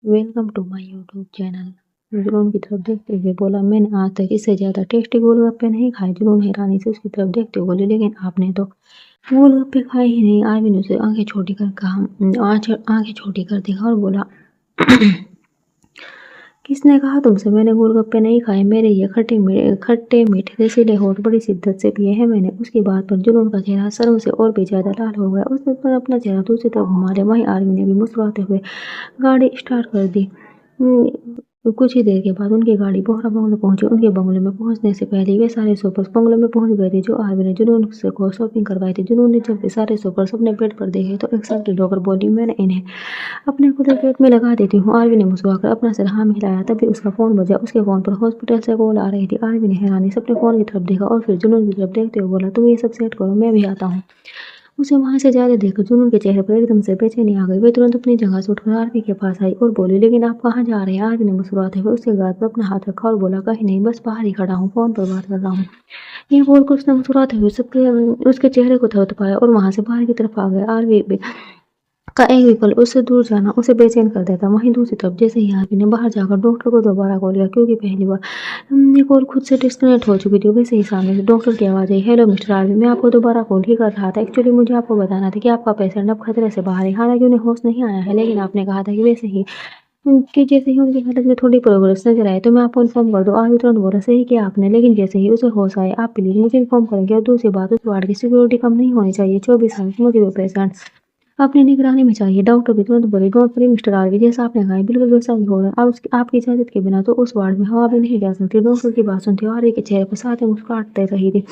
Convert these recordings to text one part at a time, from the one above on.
Welcome to my YouTube channel. जुनून की तरफ देखते हुए बोला, मैंने आज तक इससे ज़्यादा टेस्टी गोलगप्पे नहीं खाए। जुनून हैरानी से उसकी तरफ देखते हुए बोली, लेकिन आपने तो गोलगप्पे खाए ही नहीं। आरवी ने उसे आंखें छोटी कर कहा, आंखें छोटी कर देखा और बोला, किसने कहा तुमसे मैंने गोलगप्पे नहीं खाए? मेरे ये खट्टे मीठे रसीले होठ बड़ी शिद्दत से पिए हैं मैंने। उसकी बात पर जुनून का चेहरा शर्म से और भी ज्यादा लाल हो गया। उसने पर अपना चेहरा दूसरी तरफ घुमा लिया। वहीं आरवी ने भी मुस्कुराते हुए गाड़ी स्टार्ट कर दी। कुछ ही देर के बाद उनकी गाड़ी बोहरा बंगलो पहुंची। उनके बंगले में पहुंचने से पहले वे सारे सोफर्स बंगले में पहुंच गए थे जो आरवी ने जुनून से को शॉपिंग करवाई थी। जुनून ने जब सारे सोफर्स अपने बेड पर देखे तो एक्साइटेड होकर बोली, मैंने इन्हें अपने खुद पेट में लगा देती हूँ। आरवी ने मुस्कुराकर अपना सिर हाँ में हिलाया। तभी उसका फोन बजा। उसके फोन पर हॉस्पिटल से कॉल आ रही थी। आरवी ने हैरानी से अपने फोन की तरफ देखा और फिर जुनून की तरफ देखते हुए बोला, तुम ये सब सेट करो, मैं भी आता हूँ। उसे वहां से जाते देखकर जुनून के चेहरे पर एकदम से बेचैनी आ गई। वे तुरंत अपनी जगह से उठकर आरवी के पास आई और बोली, लेकिन आप कहाँ जा रहे हैं? आरवी ने मुस्कुराते हुए उसके गाल पर अपना हाथ रखा और बोला, कहीं नहीं, बस बाहर ही खड़ा हूँ, फोन पर बात कर रहा हूँ। ये बोलकर उसने मुस्कुराते हुए सबके उसके चेहरे को थपथपाया और वहां से बाहर की तरफ आ गया। आरवी का एक भी पल उससे दूर जाना उसे बेचैन कर देता। वहीं दूसरी तरफ जैसे ही आरवी ने बाहर जाकर डॉक्टर को दोबारा कॉल किया, क्योंकि पहली बार ये कॉल खुद से डिस्कनेक्ट हो चुकी थी, वैसे ही सामने से डॉक्टर की आवाज़ आई, हेलो मिस्टर आरवी, मैं आपको दोबारा कॉल ही कर रहा था। एक्चुअली मुझे आपको बताना था कि आपका पेशेंट अब खतरे से बाहर है। हालांकि उन्हें होश नहीं आया है, लेकिन आपने कहा था कि वैसे ही कि जैसे ही उनकी हालत में थोड़ी प्रोग्रेस नजर आए तो मैं आपको इन्फॉर्म कर दूं। आरवी तुरंत बोला, सही किया आपने, लेकिन जैसे ही उसे होश आए आप प्लीज मुझे इन्फॉर्म करेंगे। और दूसरी बात, उस वार्ड की सिक्योरिटी कम नहीं होनी चाहिए। 24 घंटे मुझे वो पेशेंट अपनी निगरानी में चाहिए। डॉक्टर भी तुरंत बोले, डोंट वरी मिस्टर आरवी, जैसा आपने कहा है बिल्कुल वैसा ही हो रहा है। अब आपकी इजाजत के बिना तो उस वार्ड में हवा भी नहीं जा सकती। डॉक्टर की बात सुनते आरवी के चेहरे पर साथ ही मुस्कुराहट रही थी।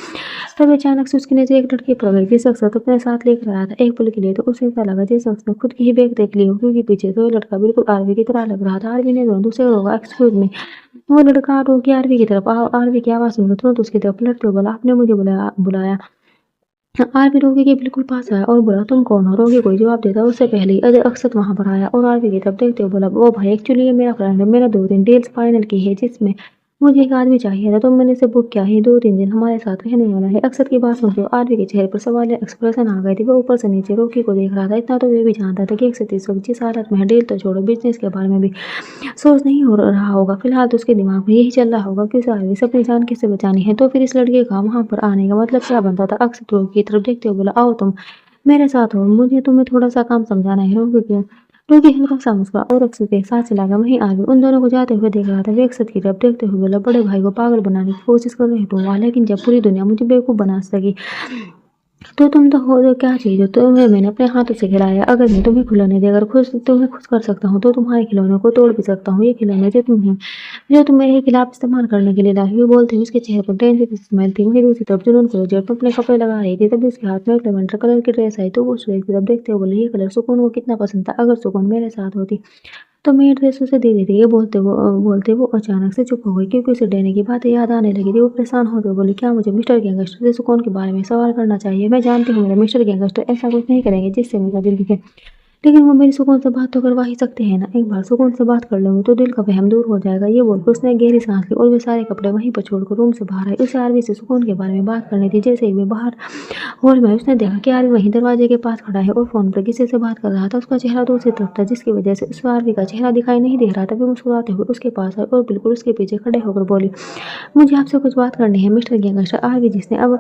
तभी अचानक से उसकी नजर एक लड़के पर गई जिस शख्स को अपने साथ लेकर आया था। एक पल के लिए तो उसे ऐसा लगा जिस शख्स ने खुद की ही बैग देख ली हो, क्योंकि पीछे तो लड़का बिल्कुल आरवी की तरह लग रहा था। आरवी ने तुरंत उसे रोका, एक्सक्यूज मी। वो लड़का रोक आरवी की तरफ आरवी की आवाज सुनकर तुरंत उसकी तरफ पलटते हुए बोला, आपने मुझे बुलाया? आरवी रोगी के बिल्कुल पास आया और बोला, तुम कौन हो? रोगी कोई जवाब देता उससे पहले ही अजय अक्षत वहां पर आया और आरवी की तरफ देखते हुए बोला, वो भाई एक्चुअली ये मेरा फ्रेंड है। मेरा 2 दिन डील्स फाइनल की है जिसमें मुझे एक आदमी चाहिए था, तो मैंने इसे बुक किया है। 2-3 दिन हमारे साथ रहने वाला है। अक्षत की बात सुनकर आरवी के चेहरे पर सवालिया एक्सप्रेशन आ गए थे। वो ऊपर से नीचे रोगी को देख रहा था। इतना तो वे भी जानता था कि अक्षत इस वक्त जिस हालत में है, डील तो छोड़ो, बिजनेस के बारे में भी सोच नहीं हो रहा होगा। फिलहाल तो उसके दिमाग में यही चल रहा होगा कि उसे आरवी से अपनी जान किससे बचानी है। तो फिर इस लड़के का वहां पर आने का मतलब क्या बनता था? अक्षत रोगी की तरफ देखते हुए बोला, आओ तुम मेरे साथ हो, मुझे तुम्हें थोड़ा सा काम समझाना है। रोगी हल्का सा मुस्कुरा और अक्षत के साथ चला गया। वहीं आरवी उन दोनों को जाते हुए देख रहा था। वे अक्षत की तरफ देखते हुए बोला, बड़े भाई को पागल बनाने की कोशिश कर रहे तुम वहां, लेकिन जब पूरी दुनिया मुझे बेवकूफ बना सकी तो तुम तो हो क्या चीज हो? तुम्हें मैंने अपने हाथों से खिलाया। अगर मैं तुम्हें खिलौने देकर तुम्हें खुश कर सकता हूँ तो तुम्हारे खिलौनों को तोड़ भी सकता हूँ। ये खिलौने जो तुम मेरे खिलाफ इस्तेमाल करने के लिए लाई हुई। बोलते हुए उसके चेहरे पर टेंशन की स्माइल थी। वहीं दूसरी तरफ जुनून को जेब में अपने कपड़े लगा रही थी। तभी उसके हाथ में एक लेवेंडर कलर की ड्रेस आई तो वो उस ड्रेस की तरफ देखते हुए बोली, ये कलर सुकून को कितना पसंद था। अगर सुकून मेरे साथ होती तो मैं ये ड्रेस उसे दे देती। ये बोलते वो अचानक से चुप हो गई, क्योंकि उसे देने की बातें याद आने लगी थी। वो परेशान होते हुए बोली, क्या मुझे मिस्टर गैंगस्टर से सुकून के बारे में सवाल करना चाहिए? मैं जानती हूँ मेरे मिस्टर गैंगस्टर ऐसा कुछ नहीं करेंगे जिससे मेरा दिल दिखे, लेकिन वो मेरी सुकून से बात तो करवा ही सकते हैं ना। एक बार सुकून से बात कर लूंगी तो दिल का वहम दूर हो जाएगा। ये बोलकर उसने एक गहरी सांस ली और वे सारे कपड़े वहीं पर छोड़कर रूम से बाहर आई। उसे आरवी से सुकून के बारे में बात करनी थी। जैसे ही वे बाहर हॉल में उसने देखा कि आरवी वहीं दरवाजे के पास खड़ा है और फोन पर किसी से बात कर रहा था। उसका चेहरा दूसरी तरफ था, जिसकी वजह से उस आरवी का चेहरा दिखाई नहीं दे रहा था। वे मुस्कुराते हुए उसके पास आई और बिल्कुल उसके पीछे खड़े होकर बोली, मुझे आपसे कुछ बात करनी है मिस्टर गैंगस्टर। आरवी जिसने अब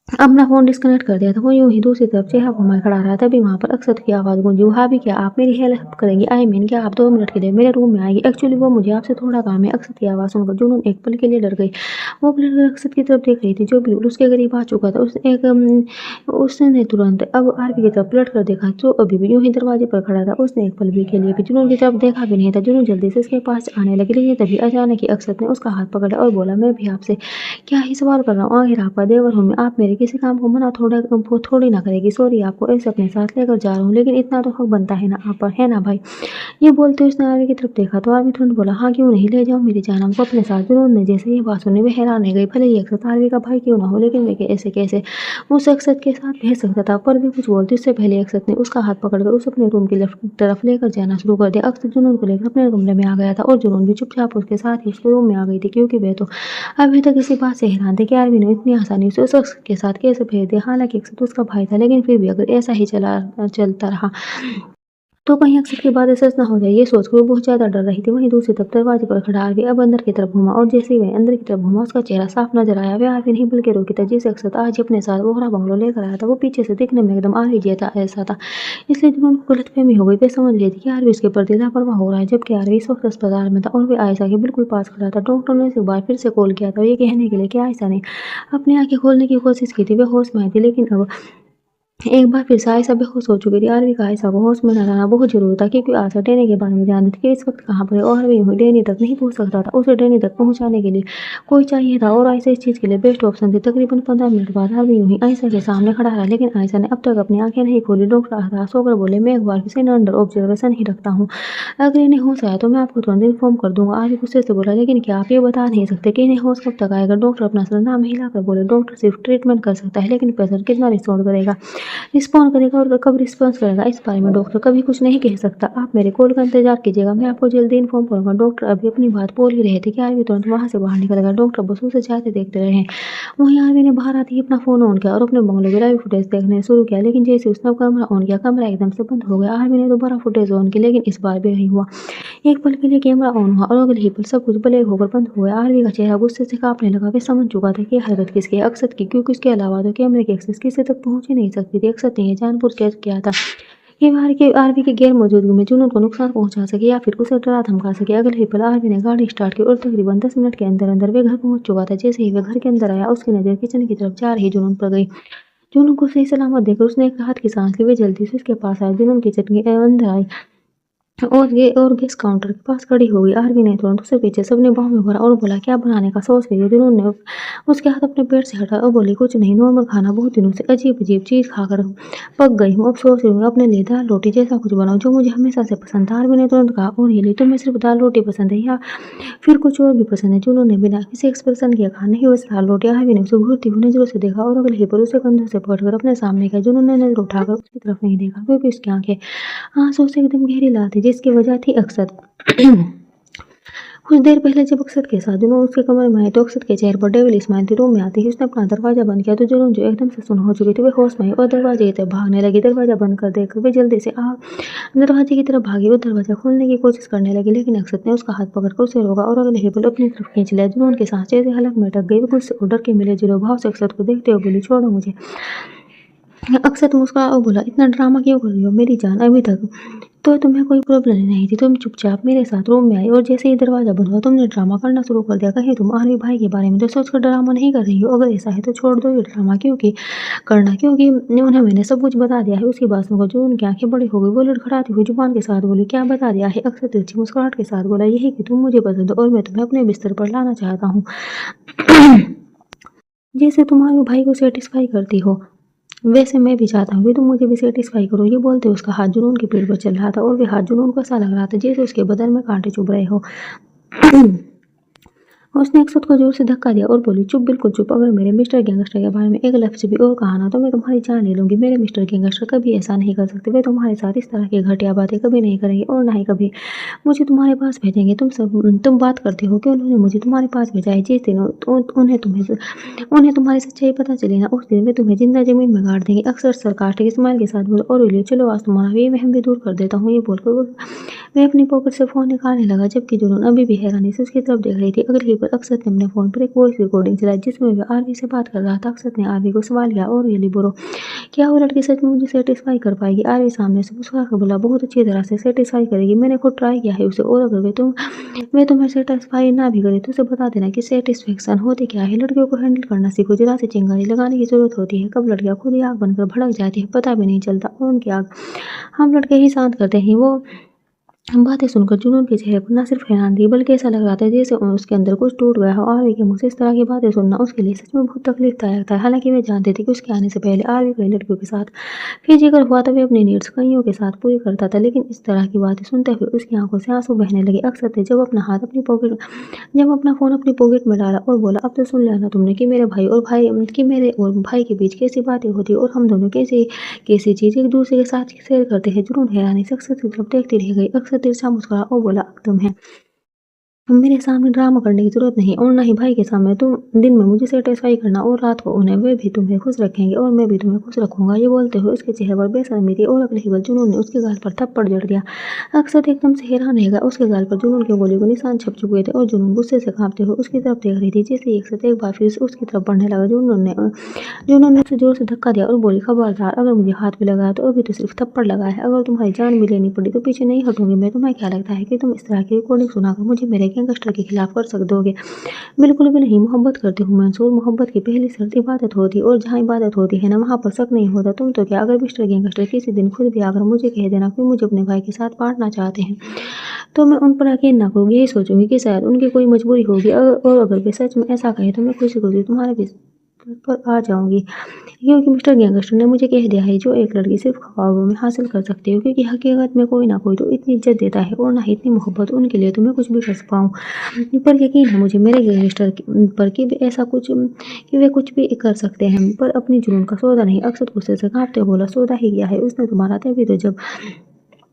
अपना फोन डिस्कनेक्ट कर दिया था, वो यूं ही दूसरी तरफ चेहरा घुमाए खड़ा रहा। तभी वहां पर अक्षत की आवाज गूंजी, भाभी क्या आप मेरी हेल्प करेंगी? आई मीन क्या आप 2 मिनट के लिए मेरे रूम में आएगी? एक्चुअली वो मुझे आपसे थोड़ा काम है। अक्षत की आवाज सुनकर जुनून एक पल के लिए डर गई। वो पलट अक्षत की तरफ देख रही थी जो बिल्कुल उसके करीब आ चुका था। उसने तुरंत अब आरवी की तरफ पलट कर देखा जो अभी भी यूं ही दरवाजे पर खड़ा था। उसने एक पल भी के लिए भी जुनून की तरफ देखा भी नहीं था। जुनून जल्दी से उसके पास आने लगी, लेकिन तभी अचानक ही अक्षत ने उसका हाथ पकड़ा और बोला, मैं भी आपसे क्या ही सवाल कर रहा हूँ? आखिर आपका देवर हूँ मैं, आप मेरे किसी काम को मना थोड़ी ना करेगी। सॉरी, आपको ऐसे अपने साथ लेकर जा रहा हूँ, लेकिन इतना तो हक बनता है ना आप पर, है ना भाई? ये बोलते हुए उसने आरवी की तरफ देखा तो आरवी तुरंत बोला, हाँ क्यों नहीं, ले जाओ मेरी जान हमको अपने साथ। जुनून ने जैसे ये बात सुनी वे हैरान रह गई। भले ही अक्षत आरवी का भाई क्यों ना हो, लेकिन वे ऐसे कैसे उस अक्षत के साथ भेज सकता था? पर भी कुछ बोलते उससे पहले अक्षत ने उसका हाथ पकड़कर उसे अपने रूम की तरफ लेकर जाना शुरू कर दिया। अक्षत जुनून को लेकर अपने कमरे में आ गया था और जुनून भी चुपचाप उसके साथ ही उसके रूम में आ गई थी, क्योंकि वे तो अभी तक इसी बात से हैरान थे कि आरवी ने इतनी आसानी से उस शख्स के साथ कैसे भेज दिया। हालांकि अक्षत उसका भाई था, लेकिन फिर भी अगर ऐसा ही चलता रहा तो कहीं अक्सर की बातें सच ना हो जाए ये सोचकर वो बहुत ज़्यादा डर रही थी। वहीं दूसरी तरफ दरवाजे पर खड़ा आरवी अब अंदर की तरफ घूमा और जैसे ही वह अंदर की तरफ घूमा उसका चेहरा साफ नजर आया। वह आरवी नहीं बल्कि रोकी था जिसे अक्सर आज ही अपने साथ ओहरा बंगलो लेकर आया था। वो पीछे से दिखने में एकदम आरवी जैसा ऐसा था, इसलिए जुनून को गलतफहमी हो गई। वे समझ रही थी कि आरवी उसके प्रति लापरवाह हो रहा है, जबकि आरवी इस वक्त अस्पताल में था और वे आयशा के बिल्कुल पास खड़ा था। डॉक्टर ने इस बार फिर से कॉल किया था ये कहने के लिए कि आयशा ने अपनी आंखें खोलने की कोशिश की थी। वे होश में आई थी, लेकिन अब एक बार फिर से आयशा बेहोश हो चुकी थी। आरवी का आयशा को होश में न लाना बहुत जरूरी था, क्योंकि आयशा डैनी के बारे में जानती थी कि इस वक्त कहाँ पर है और आरवी डैनी तक नहीं पहुंच सकता था। उसे डैनी तक पहुंचाने के लिए कोई चाहिए था और आयशा इस चीज के लिए बेस्ट ऑप्शन थी। तकरीबन 15 मिनट बाद आरवी यूं ही आयशा के सामने खड़ा रहा, लेकिन आयशा ने अब तक अपनी आंखें नहीं खोली। डॉक्टर हताश होकर बोले, मैं एक बार फिर से अंडर ऑब्जर्वेशन ही रखता हूँ, अगर इन्हें होश आया तो मैं आपको तुरंत इन्फॉर्म कर दूंगा। आरवी गुस्से से बोला, लेकिन क्या आप ये बता नहीं सकते कि इन्हें होश कब तक आएगा? डॉक्टर अपना सर नाम हिलाकर बोले, डॉक्टर सिर्फ ट्रीटमेंट कर सकता है, लेकिन पेशेंट कितना रिस्पॉन्ड करेगा और कब रिस्पॉन्स करेगा इस बारे में डॉक्टर कभी कुछ नहीं कह सकता। आप मेरे कॉल का इंतजार कीजिएगा, मैं आपको जल्दी इन्फॉर्म करूंगा। डॉक्टर अभी अपनी बात बोल ही रहे थे कि आरवी तुरंत वहां से बाहर निकल गया। डॉक्टर बस उसे जाते देखते रहे। वहीं आरवी ने बाहर आते ही अपना फोन ऑन किया और अपने बंगले की लाइव फुटेज देखने शुरू किया, लेकिन जैसे उसने कैमरा ऑन किया कमरा एकदम से बंद हो गया। आरवी ने दोबारा फुटेज ऑन की, लेकिन इस बार भी नहीं हुआ। एक पल के लिए कैमरा ऑन हुआ और अगले ही पल सब कुछ ब्लैक होकर बंद हो गया। आरवी का चेहरा गुस्से से कांपने लगा। वे समझ चुका था कि यह हरकत किसकी है, अक्षत की, क्योंकि उसके अलावा तो कैमरे की एक्सेस किसी तक पहुंच ही नहीं सकती थी। अक्षत ने यह जानबूझ कर किया था कि आरवी की गैर मौजूदगी में जुनून को नुकसान पहुंचा सके या फिर उसे डरा धमका सके। अगले ही पल आरवी ने गाड़ी स्टार्ट की और तकरीबन 10 मिनट के अंदर अंदर वे घर पहुंच चुका था। जैसे ही वे घर के अंदर आया उसकी नजर किचन की तरफ जा रही जुनून पर गई। जुनून को सही सलामत देखकर उसने एक राहत की सांस ली। वे जल्दी से उसके पास आए। जुनून किचन के अंदर आई और गैस काउंटर के पास खड़ी हो गई। आरवी ने तुरंत उसे पीछे सबने बाहों में भरा और बोला, क्या बनाने का सोच रही हो? जुनून ने उसके हाथ अपने पेट से हटाया और बोली, कुछ नहीं, नॉर्मल खाना, बहुत दिनों से अजीब अजीब चीज खाकर पक गई हूँ। अब सोच रही हूँ अपने लिए दाल रोटी जैसा कुछ बनाऊं जो मुझे हमेशा से पसंद था। आरवी ने तुरंत कहा, और ये लिए तुम्हें सिर्फ दाल रोटी पसंद है या फिर कुछ और भी पसंद है? जुनून ने बिना किसी एक्सप्रेशन के कहा, नहीं बस दाल रोटी। आरवी ने उसे घूरती हुई नजरों से देखा और अगले ही पर उसे कंधों से पकड़कर अपने सामने किया। जुनून ने नजर उठाकर उसकी तरफ नहीं देखा, क्योंकि उसकी आंखें आंसू से एकदम गहरी लाल थी, जिसकी वजह थी अक्षत। कुछ देर पहले जब अक्षत के साथ जुनून उसके कमरे में आए तो अक्षत के चेहरे पर डेविल स्माइल थी। रूम में आते ही उसने अपना दरवाजा बंद किया तो जुनून जो एकदम से सुन हो चुकी थी वे होश में आई और दरवाजे की तरफ भागने लगी। दरवाजा बंद कर देकर वे जल्दी से दरवाजे की तरफ भागी और दरवाजा खोलने की कोशिश करने लगी, लेकिन अक्षत ने उसका हाथ पकड़कर उसे रोका और अगले ही पल अपनी तरफ खींच लिया। जुनून की सांसें जैसे हलक में अटक गई। वो गुस्से और डर के मिले जुले भाव से अक्षत को देखते हुए बोली, छोड़ो मुझे। अक्षत मुस्कुराया और बोला, इतना ड्रामा क्यों कर रही हो मेरी जान? अभी तक तो तुम्हें कोई प्रॉब्लम नहीं थी, तुम चुपचाप मेरे साथ रूम में आई और जैसे ही दरवाजा बंद हुआ तुमने ड्रामा करना शुरू कर दिया। कहीं तुम आरवी भाई के बारे में तो सोचकर ड्रामा नहीं कर रही हो? अगर ऐसा है तो छोड़ दो ये ड्रामा, क्योंकि करना, क्योंकि उन्हें मैंने सब कुछ बता दिया है। उसकी बात सुनकर जो उनकी आंखें बड़ी हो गई। वो लड़खड़ाती हुई जुबान के साथ बोली, क्या बता दिया है? अक्सर तिरछी मुस्कुराहट के साथ बोला, यही कि तुम मुझे पसंद हो और मैं तुम्हें अपने बिस्तर पर लाना चाहता हूँ जैसे तुम्हारे भाई को सेटिस्फाई करती हो वैसे मैं भी चाहता हूँ कि तुम मुझे भी सेटिस्फाई करो। ये बोलते उसका हाथ जुनून की पीठ पर चल रहा था और वे हाथ जुनून को ऐसा लग रहा था जैसे उसके बदन में कांटे चुभ रहे हो। उसने अक्षत को जोर से धक्का दिया और बोली, चुप, बिल्कुल चुप। अगर मेरे मिस्टर गैंगस्टर के बारे में एक लफ्ज भी और कहा ना तो मैं तुम्हारी जान ले लूंगी। मेरे मिस्टर गैंगस्टर कभी ऐसा नहीं कर सकते। वे तुम्हारे साथ इस तरह की घटिया बातें कभी नहीं करेंगे और ना ही कभी मुझे तुम्हारे पास भेजेंगे। तुम बात करते हो कि उन्होंने मुझे तुम्हारे पास भेजा है। जिस दिन उन्हें तुम्हारी सच्चाई पता चली ना उस दिन वे तुम्हें जिंदा जमीन में गाड़ देंगे। अक्सर सरकास्टिक स्माइल के साथ बोला, और विलियो, चलो आज तुम्हारा ये वहम भी दूर कर देता हूँ। ये बोलकर मैं अपनी पॉकेट से फोन निकालने लगा, जबकि जुनून अभी भी हैरानी से उसकी तरफ देख रही थी। अगली ही पर अक्षत ने अपने फोन पर एक वॉइस रिकॉर्डिंग चलाई जिसमें वह आरवी से बात कर रहा था। अक्षत ने आरवी को सवाल किया, और रियली बोलो, क्या वो लड़की सच में मुझे सेटिस्फाई कर पाएगी? आरवी सामने से मुस्कुरा कर बोला, बहुत अच्छी तरह से सेटिस्फाई करेगी। मैंने खुद ट्राई किया है उसे, और अगर वे तुम्हें सेटिस्फाई ना भी करे तो उसे बता देना कि सेटिस्फेक्शन होती क्या है। लड़कियों को हैंडल करना सीखो। जरा से चिंगारी लगाने की जरूरत होती है, कब लड़कियां खुद ही आग बनकर भड़क जाती है पता भी नहीं चलता, और उनकी आग हम लड़के ही शांत करते हैं। वो बातें सुनकर जुनून के चेहरे पर न सिर्फ हैरानी थी बल्कि ऐसा लग रहा था जैसे उसके अंदर कुछ टूट गया हो। आरवी के मुंह से इस तरह की बातें सुनना उसके लिए सच में बहुत तकलीफदायक था। हालांकि वे जानते थे कि उसके आने से पहले आरवी कई लड़कियों के साथ फिजिकल हुआ था, वे अपनी नीड्स कईयों के साथ पूरी करता था, लेकिन इस तरह की बातें सुनते हुए उसकी आंखों से आंसू बहने लगे। अक्सर थे जब अपना फोन अपनी पॉकेट में डाला और बोला, अब तो सुन लिया ना तुमने कि मेरे और भाई के बीच कैसी बातें होती और हम दोनों कैसी कैसी चीज एक दूसरे के साथ शेयर करते हैं। जुनून हैरानी से अक्सर की तरफ देखती रह गई। अक्सर तिरछा मुस्कुराया और बोला, अब तुम है मेरे सामने ड्रामा करने की ज़रूरत नहीं और ना ही भाई के सामने। तुम दिन में मुझे सैटिस्फाई करना और रात को उन्हें, वे भी तुम्हें खुश रखेंगे और मैं भी तुम्हें खुश रखूँगा। ये बोलते हुए उसके चेहरे पर बेशर्मी थी और अगले ही पल जुनून ने उसके गाल पर थप्पड़ जड़ दिया। अक्षत एकदम से हैरान रह गया। उसके गाल पर जुनून की गोली के निशान छप चुके थे और जुनून गुस्से से काँपते हुए उसकी तरफ देख रही थी। जैसे ही अक्षत एक बार फिर से उसकी तरफ बढ़ने लगा, जुनून ने उसे जोर से धक्का दिया और बोली, खबरदार, अगर मुझे हाथ भी लगाया तो अभी तो सिर्फ थप्पड़ लगा है। अगर तुम्हारी जान भी लेनी पड़ी तो पीछे नहीं हटूंगी मैं। तुम्हें क्या लगता है कि तुम इस तरह की रिकॉर्डिंग सुनाकर मुझे मेरे गैंगस्टर के खिलाफ कर सक दोगे? बिल्कुल भी नहीं। मोहब्बत करती हूँ मंसूर। मोहब्बत की पहली शर्त इबादत होती है और जहाँ इबादत होती है ना, वहाँ पर शक नहीं होता। तुम तो क्या, अगर मिस्टर गैंगस्टर किसी दिन खुद भी आकर मुझे कह देना कि मुझे अपने भाई के साथ बांटना चाहते हैं, तो मैं उन पर यकीन ना करूँगी। यही सोचूंगी कि शायद उनकी कोई मजबूरी होगी, और अगर वे सच में ऐसा कहे तो मैं खुशी खुशी तुम्हारे पर आ जाऊंगी, क्योंकि मिस्टर गैंगस्टर ने मुझे कह दिया है जो एक लड़की सिर्फ ख्वाबों में हासिल कर सकती है, क्योंकि हकीकत में कोई ना कोई तो इतनी इज्जत देता है और ना ही इतनी मोहब्बत। उनके लिए तो मैं कुछ भी कर पाऊँ। पर यकीन है मुझे मेरे गैंगस्टर पर कि वे ऐसा कुछ, कि वे कुछ भी कर सकते हैं, पर अपनी जुनून का सौदा नहीं। अक्सर गुस्से से कांपते हुए बोला, सौदा ही किया है उसने तुम्हारा? तभी तो जब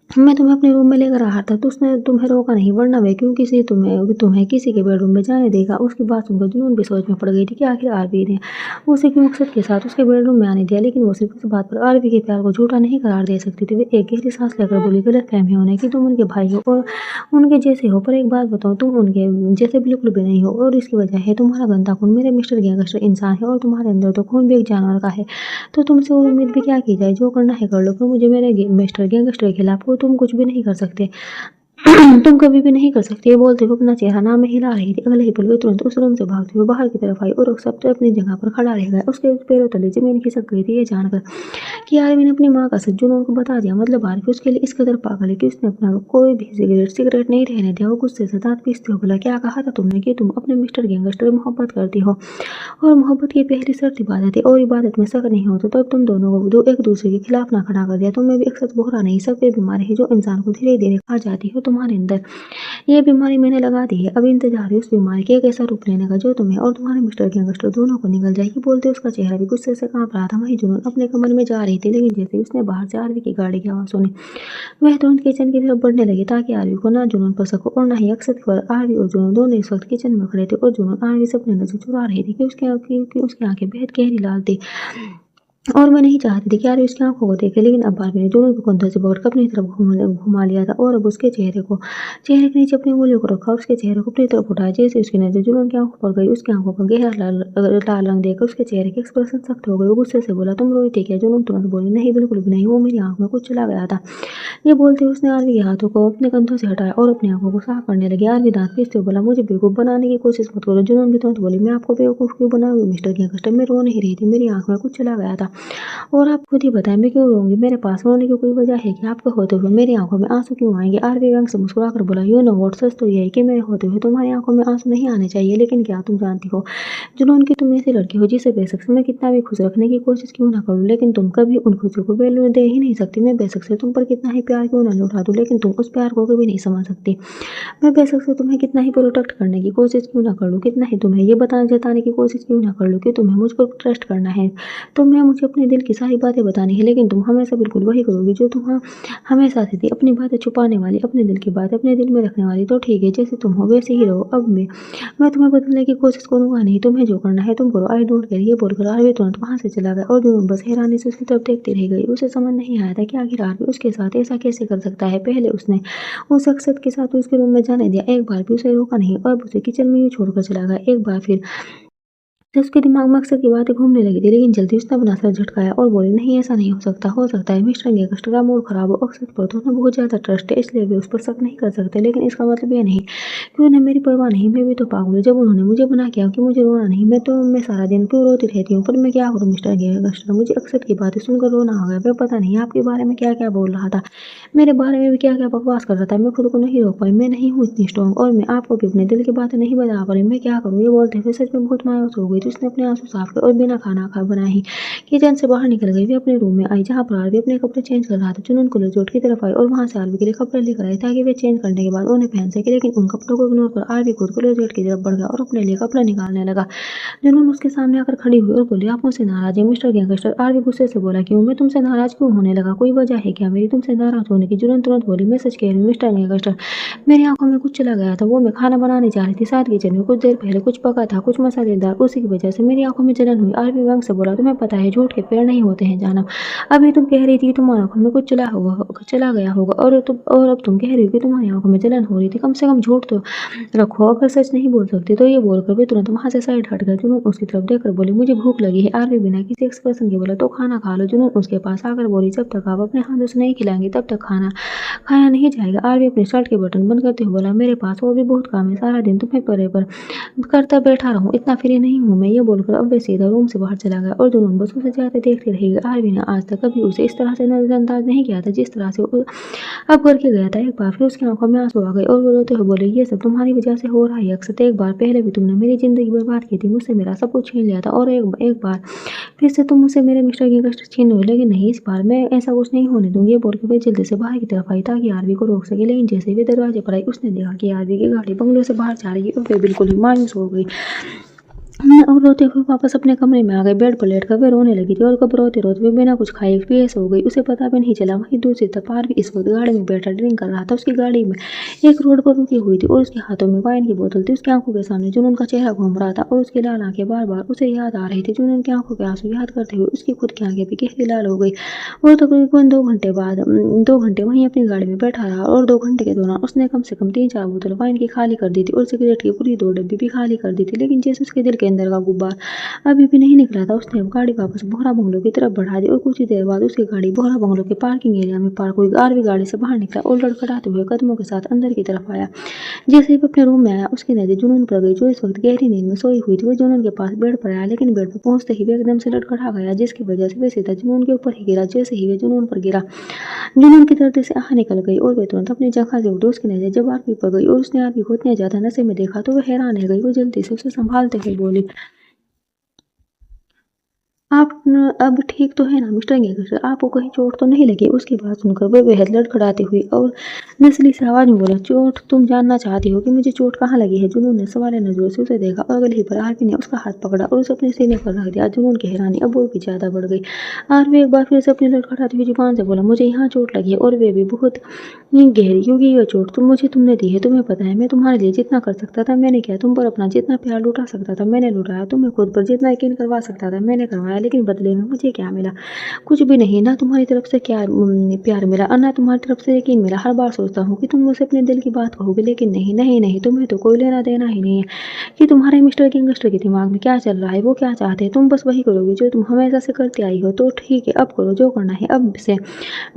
मैं तुम्हें अपने रूम में लेकर आ रहा था तो उसने तुम्हें रोका नहीं, वरना मैं क्यों किसी तुम्हें तुम्हें किसी के बेडरूम में जाने देगा। उसकी बात सुनकर जुनून भी सोच में पड़ गई थी कि आखिर आरवी ने उसे क्यों मकसद के साथ उसके बेडरूम में आने दिया, लेकिन वो सिर्फ इस बात पर आरवी के प्यार को झूठा नहीं करार दे सकती थी। वे एक गहरी सांस लेकर बोली, गलतफहमी होने की, तुम उनके भाई हो और उनके जैसे हो, पर एक बात बताओ, तुम उनके जैसे बिल्कुल भी नहीं हो और इसकी वजह है तुम्हारा गंदा खून। मेरे मिस्टर गैंगस्टर इंसान है और तुम्हारे अंदर तो खून भी एक जानवर का है। तो तुमसे और उम्मीद भी क्या की जाए? जो करना है कर लो, पर मुझे मेरे मिस्टर गैंगस्टर के खिलाफ को तुम कुछ भी नहीं कर सकते। तुम कभी भी नहीं कर सकती। ये बोलते हुए अपना चेहरा ना में हिला रही थी। अगले ही पल वे तुरंत उस रूम से भागते हुए बाहर की तरफ आई और सब अपनी जगह पर खड़ा रह गया। उसके पैरों तले जमीन खिसक गई थी ये जानकर कि आरवी ने अपनी माँ का सच जुनून को बता दिया। मतलब आरवी उसके लिए इस कदर पागल है कि उसने अपना कोई भी सिगरेट नहीं रहने दिया। वो गुस्से से दांत पीसते हुए बोला, क्या कहा था तुमने कि तुम अपने मिस्टर गैंगस्टर से मोहब्बत करती हो और मोहब्बत की पहली शर्त इबादत है और इबादत में शक नहीं होता, तो तब तुम दोनों को एक दूसरे के खिलाफ ना खड़ा कर दिया। तुम्हें भी अक्सर बोहरा नहीं, सब ये बीमारी है जो इंसान को धीरे धीरे खा जाती है तुम्हारे अंदर। ये बीमारी मैंने लगा दी है। अब इंतजार है उस बीमारी के एक ऐसा रूप लेने का जो तुम्हें और तुम्हारे मिस्टर गैंगस्टर दोनों को निगल जाएगी। बोलते उसका चेहरा भी गुस्से से कांप रहा था। वहीं जुनून अपने कमरे में जा रही थी, लेकिन जैसे ही उसने बाहर से आरवी की गाड़ी की आवाज सुनी, वह तुरंत किचन की तरफ बढ़ने लगी ताकि आरवी को ना जुनून पर सको और ना ही अक्षत पर। आरवी और जुनून दोनों इस वक्त किचन में खड़े थे और जुनून आरवी से अपनी नजर चुरा रही थी कि उसकी आंखें बेहद गहरी लाल थी और मैं नहीं चाहती थी कि यार उसकी आंखों को देखे, लेकिन अब बारबी ने जुनून को कंधों से पकड़कर अपनी तरफ घुमा लिया था और अब उसके चेहरे के नीचे अपनी उंगलियों को रखा और उसके चेहरे को अपनी तरफ उठाया। जैसे उसकी नजर जुनून की आंखों पर गई, उसकी आंखों का गहरा लाल रंग देखकर उसके चेहरे के एक्सप्रेशन सख्त हो गए। वो गुस्से से बोला, तुम रोई थी क्या? जुनून तुरंत बोली, नहीं बिल्कुल भी नहीं, वो मेरी आंख में कुछ चला गया था। ये बोलते हुए उसने आरवी के हाथों को अपने कंधों से हटाया और अपनी आंखों को साफ करने लगी। आरवी दांत पीसते हुए बोला, मुझे बेवकूफ बनाने की कोशिश मत करो। जुनून भी तुरंत बोली, मैं आपको बेवकूफ क्यों बनाऊंगी मिस्टर गैंगस्टर? मैं रो नहीं रही थी, मेरी आंख में कुछ चला गया था और आप खुद ही बताएं मैं क्यों रोऊंगी? मेरे पास रोने की कोई वजह है कि आपके होते हुए मेरी आंखों में आंसू क्यों आएंगे? आरवी व्यंग से मुस्कुराकर बोला, यू नो व्हाट, सच तो यह है कि मेरे होते हुए तुम्हारी आंखों में आंसू नहीं आने चाहिए, लेकिन क्या तुम जानती हो जुनून की, तुम ऐसी लड़की हो जिसे बेशक से मैं कितना भी खुश रखने की कोशिश क्यों ना करूं, लेकिन तुम कभी उन खुशियों को वैल्यू दे ही नहीं सकती। मैं बेशक से तुम पर कितना ही प्यार क्यों ना लौटा दूं, लेकिन तुम उस प्यार को कभी नहीं समझ सकती। मैं बेशक से तुम्हें कितना ही प्रोटेक्ट करने की कोशिश क्यों ना कर लूं, कितना ही तुम्हें ये जताने की कोशिश क्यों ना कर लूं कि तुम्हें मुझ पर ट्रस्ट करना है, तुम्हें मुझे अपने दिल की सारी बातें बतानी है, लेकिन तुम हमेशा बिल्कुल वही करोगी जो तुम हमेशा से थी, अपनी बातें छुपाने वाली, अपने दिल की बात अपने दिल में रखने वाली। तो ठीक है, जैसे तुम हो वैसे ही रहो। अब मैं तुम्हें बदलने की कोशिश करूंगा नहीं, तुम्हें जो करना है तुम करो, आई डोंट केयर। ये बोलकर आरवी तुरंत वहां से चला गया और जुनून बस हैरानी से उसकी तरफ देखती रह गई। उसे समझ नहीं आया था कि आखिर आरवी उसके साथ ऐसा कैसे कर सकता है। पहले उसने उस अक्षत के साथ उसके रूम में जाने दिया, एक बार भी उसे रोका नहीं, और अब उसे किचन में ही छोड़कर चला गया। एक बार फिर से उसके दिमाग में अक्सर की बातें घूमने लगी थी, लेकिन जल्दी उसने अपना सर झटकाया और बोली, नहीं ऐसा नहीं हो सकता। हो सकता है मिस्टर गैंगस्टर का मूड खराब हो, अक्सर पर तो उन्हें बहुत ज्यादा ट्रस्ट है, इसलिए वे उस पर शक नहीं कर सकते, लेकिन इसका मतलब ये नहीं कि उन्हें मेरी परवाह नहीं। मैं भी तो पागल हूँ। जब उन्होंने मुझे मना किया कि मुझे रोना नहीं, मैं सारा दिन क्यों रोती रहती हूँ, पर मैं क्या करूँ मिस्टर गैंगस्टर? मुझे अक्सर की बातें सुनकर रोना हो गया। मैं पता नहीं आपके बारे में क्या क्या बोल रहा था, मेरे बारे में भी क्या क्या बकवास कर रहा था। मैं खुद को नहीं रोक पाई, मैं नहीं हूँ इतनी स्ट्रॉन्ग और मैं आपको भी अपने दिल की बातें नहीं बता पा रही। मैं क्या करूँ? ये बोलते हुए सच में बहुत मायूस हो गई। हुई थी। उसने अपने आंसू साफ किए और बिना खाना खा बनाए ही किचन से बाहर निकल गई। वे अपने रूम में आई जहाँ पर आरवी अपने कपड़े चेंज कर रहा था। जुनून कॉलेज रोड की तरफ आई और वहाँ से आरवी के लिए कपड़े लेकर आई ताकि वे चेंज करने के बाद उन्हें पहन सके, लेकिन उन कपड़ों को इग्नोर कर आरवी खुद कॉलेज गेट की तरफ बढ़ गया और अपने लिए कपड़ा निकालने लगा। जुनून उसके सामने आकर खड़ी हुई और बोली, आप मुझसे नाराज हैं मिस्टर गैंगस्टर। आरवी गुस्से से बोला, क्यों? मैं तुमसे नाराज क्यों होने लगा? कोई वजह है क्या मेरी तुमसे नाराज होने की? जुनून तुरंत बोली, मैं सच कह रही हूँ मिस्टर गैंगस्टर, मेरी आंखों में कुछ चला गया था। वो मैं खाना बनाने जा रही थी, शायद किचन में कुछ देर पहले कुछ पका था, कुछ मसालेदार, उसी की वजह से मेरी आंखों में जलन हुई। आरवी व्यंग से बोला, तुम्हें पता है झूठ के पेड़ नहीं होते हैं जानम। अभी तुम कह रही थी कि तुम्हारी आंखों में कुछ चला गया होगा और अब तुम कह रही हो कि तुम्हारी आंखों में जलन हो रही थी। कम से कम झूठ तो रखो, अगर सच नहीं बोल सकती तो। ये बोलकर वे तुरंत वहां से साइड हट गए। जुनून उसकी तरफ देखकर बोली, मुझे भूख लगी है। आरवी बिना किसी एक्सप्रेशन के बोला, तो खाना खा लो। जुनून उसके पास आकर बोली, जब तक आप अपने हाथों से नहीं खिलाएंगे तब तक खाना खाया नहीं जाएगा। आरवी अपने शर्ट के बटन बंद करते हुए बोला, मेरे पास और भी बहुत काम है, सारा दिन तुम्हें परे पर करता बैठा रहूं, इतना फ्री नहीं हूं मैं। ये बोलकर अब वे सीधा रूम से बाहर चला गया और जुनून बस उसे जाते देखती रही। आरवी ने आज तक कभी उसे इस तरह से नजरअंदाज नहीं किया था जिस तरह से अब करके गया था। एक बार फिर उसकी आंखों में आंसू आ गए और वो रोते हुए बोले, ये सब तुम्हारी वजह से हो रहा है अक्सर। एक बार पहले भी तुमने मेरी जिंदगी बर्बाद की थी, मुझसे मेरा सब कुछ छीन लिया था, और एक बार फिर से तुम मुझसे मेरे मिस्टर की कष्ट छीन लो, लेकिन नहीं, इस बार मैं ऐसा कुछ नहीं होने दूंगी। ये बोलकर वे जल्दी से बाहर की तरफ आई ताकि आरवी को रोक सके, लेकिन जैसे ही वे दरवाजे पर आई उसने देखा कि आरवी की गाड़ी बंगलों से बाहर जा रही है और वे बिल्कुल ही मायूस हो गई और रोते हुए वापस अपने कमरे में आ गए। बेड पर लेटकर वे रोने लगी थी और कब रोते रोते वे बिना कुछ खाए पिए सो गई, उसे पता भी नहीं चला। वहीं दूसरी तरफ आरवी इस वक्त गाड़ी में बैठा ड्रिंक कर रहा था। उसकी गाड़ी में एक रोड पर रुकी हुई थी और उसके हाथों में वाइन की बोतल थी। उसकी आंखों के सामने जुनून का चेहरा घूम रहा था और उसकी लाल आंखें बार बार उसे याद आ रही थी। जुनून की आंखों के आंसू याद करते हुए उसकी खुद की आंखें भी गहरी लाल हो गई और तकरीबन 2 घंटे बाद 2 घंटे वहीं अपनी गाड़ी में बैठा रहा और 2 घंटे के दौरान उसने कम से कम 3-4 बोतल वाइन की खाली कर दी थी और सिगरेट की पूरी 2 डब्बी भी खाली कर दी थी, लेकिन जैसे उसके दिल के अंदर का गुब्बार अभी भी नहीं निकला था। उसने अब गाड़ी वापस बोहरा बंगलो की तरफ बढ़ा दी और कुछ ही देर बाद उसकी गाड़ी बोहरा बंगलो के पार्किंग एरिया में पार्क हुई। आरवी गाड़ी से बाहर निकला और लड़खड़ाते हुए कदमों के साथ अंदर की तरफ आया। जैसे ही वो अपने रूम में आया उसकी नजर जुनून पर गई, जो इस वक्त गहरी नींद में सोई हुई थी। वो जुनून के पास बेड पर आया, लेकिन बेड पर पहुंचते ही वे एकदम से लड़खड़ा गया, जिसकी वजह से वे सीधा जुनून के ऊपर ही गिरा। जैसे ही वे जुनून पर गिरा, जुनून की दर्द से आह निकल गई और वे तुरंत अपनी जगह से उठी। उसकी नजर जब आरवी पर गई और उसने आरवी को इतने ज्यादा नशे में देखा तो वह हैरान रह गई। वो जल्दी से उसे संभालते हुए बोली, आप अब ठीक तो है ना मिस्टर गैंगस्टर? आपको कहीं चोट तो नहीं लगी? उसकी बात सुनकर वह बेहद लड़खड़ाती हुई और नस्ली सी आवाज में बोला, चोट? तुम जानना चाहती हो कि मुझे चोट कहाँ लगी है? जुनून ने सवालिया नजरों से उसे देखा और गले पर आरवी ने उसका हाथ पकड़ा और उसे अपने सीने पर रख दिया। जुनून की हैरानी अब और भी ज्यादा बढ़ गई। आरवी एक बार फिर से अपनी लड़खड़ाती हुई जुबान से बोला, मुझे यहाँ चोट लगी है और वे भी बहुत गहरी, क्योंकि यह चोट तुमने दी है। तुम्हें पता है मैं तुम्हारे लिए जितना कर सकता था मैंने किया, तुम पर अपना जितना प्यार लुटा सकता था मैंने लुटाया, तुम्हें खुद पर जितना यकीन करवा सकता था मैंने करवाया, लेकिन बदले में मुझे क्या मिला? कुछ भी नहीं। ना तुम्हारी तरफ से क्या प्यार मिला और ना तुम्हारी तरफ से यकीन मिला। हर बार सोचता हूँ कि तुम मुझसे अपने दिल की बात कहोगे, लेकिन नहीं नहीं नहीं, तुम्हें तो कोई लेना देना ही नहीं है कि तुम्हारे मिस्टर गैंगस्टर के दिमाग में क्या चल रहा है, वो क्या चाहते हैं। तुम बस वही करोगी जो तुम हमेशा से करते आई हो। तो ठीक है, अब करो जो करना है। अब से